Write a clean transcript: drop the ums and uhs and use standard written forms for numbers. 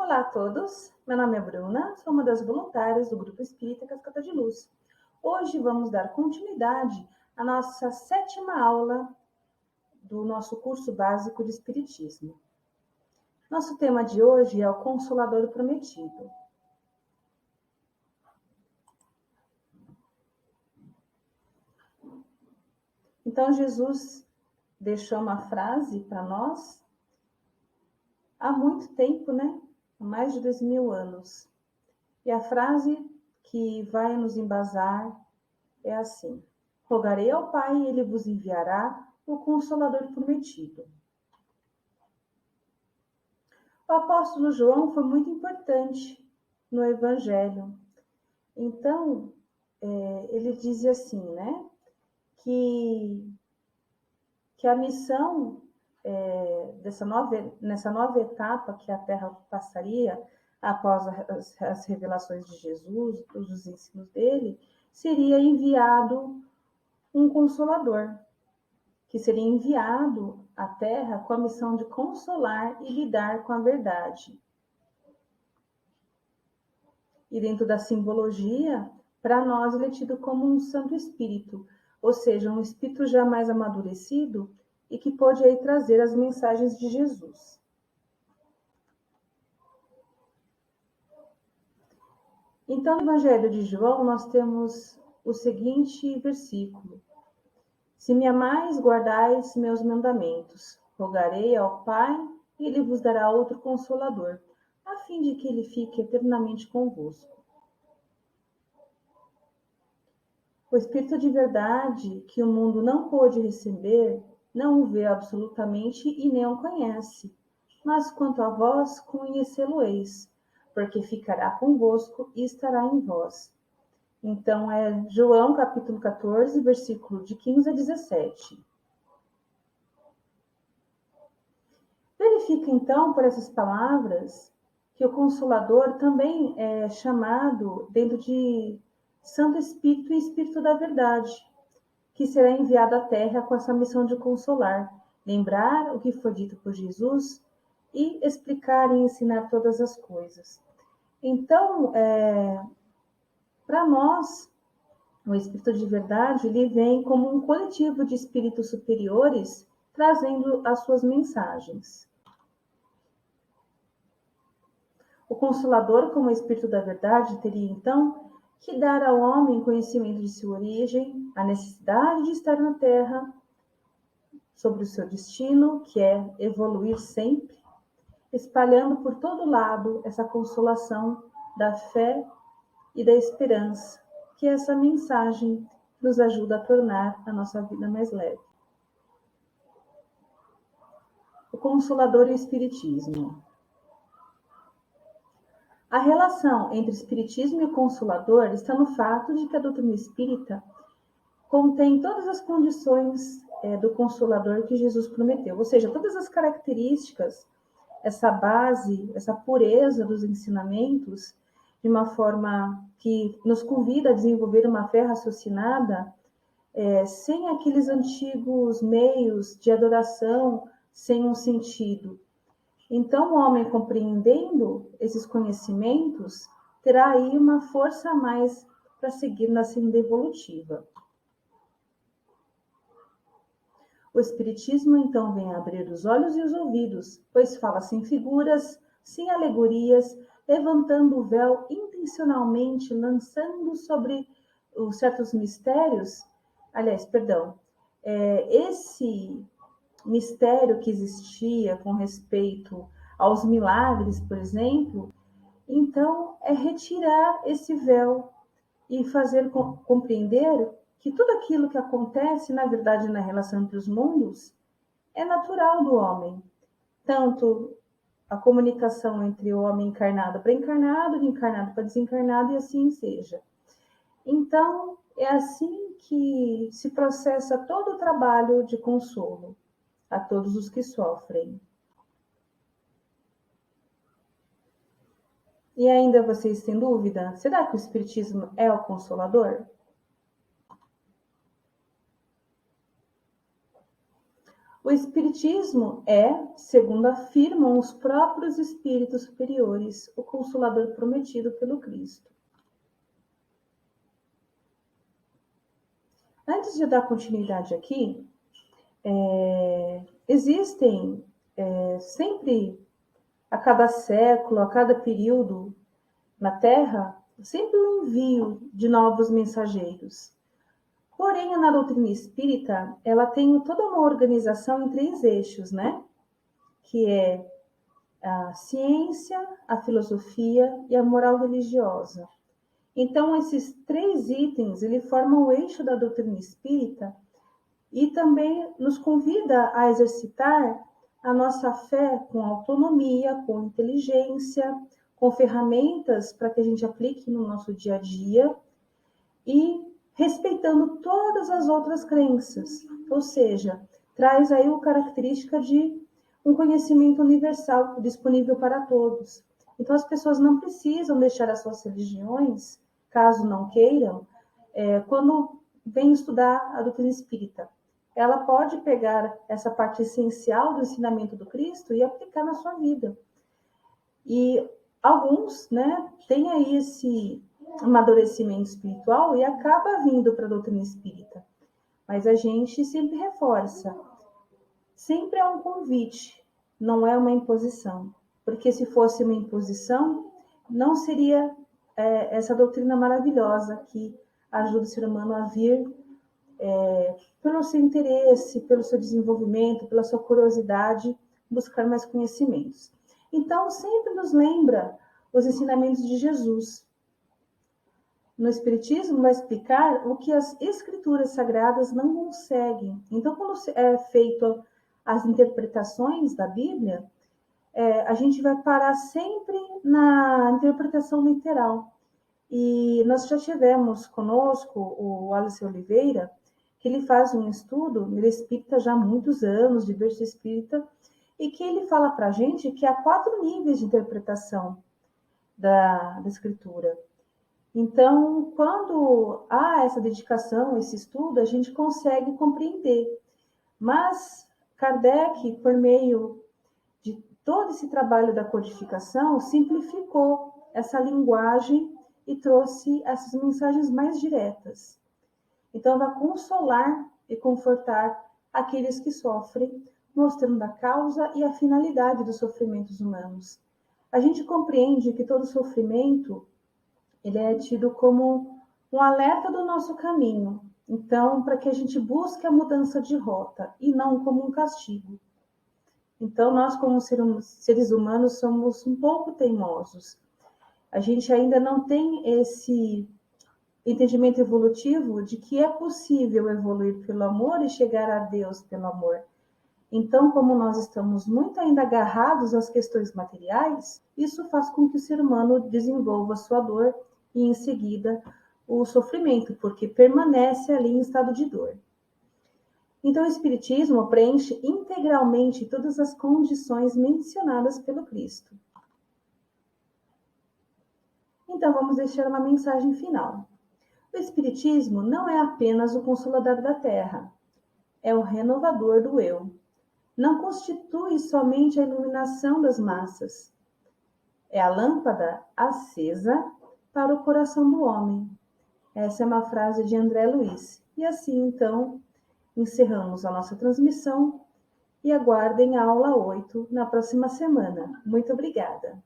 Olá a todos, meu nome é Bruna, sou uma das voluntárias do Grupo Espírita Cascata de Luz. Hoje vamos dar continuidade à nossa 7ª aula do nosso curso básico de Espiritismo. Nosso tema de hoje é o Consolador Prometido. Então Jesus deixou uma frase para nós há muito tempo, né? Há mais de 2000 anos. E a frase que vai nos embasar é assim: rogarei ao Pai e Ele vos enviará o Consolador Prometido. O apóstolo João foi muito importante no Evangelho. Então, ele diz assim, né? Que a missão nessa nova etapa que a Terra passaria após as revelações de Jesus, os ensinos dele, seria enviado um Consolador, que seria enviado à Terra com a missão de consolar e lidar com a verdade. E dentro da simbologia, para nós ele é tido como um Santo Espírito, ou seja, um Espírito já mais amadurecido e que pode aí trazer as mensagens de Jesus. Então, no Evangelho de João, nós temos o seguinte versículo: se me amais, guardais meus mandamentos. Rogarei ao Pai, e Ele vos dará outro Consolador, a fim de que Ele fique eternamente convosco. O Espírito de verdade, que o mundo não pôde receber, não o vê absolutamente e nem o conhece. Mas quanto a vós, conhecê-lo-eis, porque ficará convosco e estará em vós. Então, é João, capítulo 14, versículo de 15 a 17. Verifica, então, por essas palavras, que o Consolador também é chamado dentro de Santo Espírito e Espírito da Verdade, que será enviado à Terra com essa missão de consolar, lembrar o que foi dito por Jesus e explicar e ensinar todas as coisas. Então, para nós, o Espírito de Verdade, ele vem como um coletivo de espíritos superiores, trazendo as suas mensagens. O Consolador, como Espírito da Verdade, teria então que dar ao homem conhecimento de sua origem, a necessidade de estar na Terra, sobre o seu destino, que é evoluir sempre, espalhando por todo lado essa consolação da fé e da esperança, que é essa mensagem que nos ajuda a tornar a nossa vida mais leve. O Consolador e o Espiritismo. A relação entre o Espiritismo e o Consolador está no fato de que a doutrina espírita contém todas as condições do Consolador que Jesus prometeu, ou seja, todas as características, essa base, essa pureza dos ensinamentos, de uma forma que nos convida a desenvolver uma fé raciocinada, sem aqueles antigos meios de adoração, sem um sentido. Então, o homem, compreendendo esses conhecimentos, terá aí uma força a mais para seguir na senda evolutiva. O Espiritismo, então, vem abrir os olhos e os ouvidos, pois fala sem figuras, sem alegorias, levantando o véu intencionalmente, lançando sobre os certos mistérios. Esse mistério que existia com respeito aos milagres, por exemplo, então é retirar esse véu e fazer compreender que tudo aquilo que acontece, na verdade, na relação entre os mundos, é natural do homem. Tanto a comunicação entre o homem encarnado para encarnado, de encarnado para desencarnado, e assim seja. Então, é assim que se processa todo o trabalho de consolo a todos os que sofrem. E ainda vocês têm dúvida? Será que o Espiritismo é o Consolador? O Espiritismo é, segundo afirmam os próprios espíritos superiores, o Consolador prometido pelo Cristo. Antes de dar continuidade aqui, existem sempre, a cada século, a cada período na Terra, sempre um envio de novos mensageiros. Porém, na doutrina espírita, ela tem toda uma organização em 3 eixos, né? Que é a ciência, a filosofia e a moral religiosa. Então, esses 3 itens, ele formam o eixo da doutrina espírita e também nos convida a exercitar a nossa fé com autonomia, com inteligência, com ferramentas para que a gente aplique no nosso dia a dia e respeitando todas as outras crenças, ou seja, traz aí a característica de um conhecimento universal disponível para todos. Então as pessoas não precisam deixar as suas religiões, caso não queiram, quando vem estudar a doutrina espírita. Ela pode pegar essa parte essencial do ensinamento do Cristo e aplicar na sua vida. E alguns, né, têm aí esse amadurecimento espiritual e acaba vindo para a doutrina espírita. Mas a gente sempre reforça. Sempre é um convite, não é uma imposição. Porque se fosse uma imposição, não seria essa doutrina maravilhosa que ajuda o ser humano a vir pelo seu interesse, pelo seu desenvolvimento, pela sua curiosidade, buscar mais conhecimentos. Então, sempre nos lembra os ensinamentos de Jesus. No Espiritismo vai explicar o que as Escrituras Sagradas não conseguem. Então, quando é feito as interpretações da Bíblia, a gente vai parar sempre na interpretação literal. E nós já tivemos conosco o Wallace Oliveira, que ele faz um estudo, ele é espírita já há muitos anos, de berço espírita, e que ele fala para a gente que há 4 níveis de interpretação da Escritura. Então, quando há essa dedicação, esse estudo, a gente consegue compreender. Mas Kardec, por meio de todo esse trabalho da codificação, simplificou essa linguagem e trouxe essas mensagens mais diretas. Então, vai consolar e confortar aqueles que sofrem, mostrando a causa e a finalidade dos sofrimentos humanos. A gente compreende que todo sofrimento ele é tido como um alerta do nosso caminho. Então, para que a gente busque a mudança de rota e não como um castigo. Então, nós como seres humanos somos um pouco teimosos. A gente ainda não tem esse entendimento evolutivo de que é possível evoluir pelo amor e chegar a Deus pelo amor. Então, como nós estamos muito ainda agarrados às questões materiais, isso faz com que o ser humano desenvolva sua dor e, em seguida, o sofrimento, porque permanece ali em estado de dor. Então, o Espiritismo preenche integralmente todas as condições mencionadas pelo Cristo. Então, vamos deixar uma mensagem final. O Espiritismo não é apenas o consolador da Terra, é o renovador do eu. Não constitui somente a iluminação das massas. É a lâmpada acesa para o coração do homem. Essa é uma frase de André Luiz. E assim, então, encerramos a nossa transmissão e aguardem a aula 8 na próxima semana. Muito obrigada.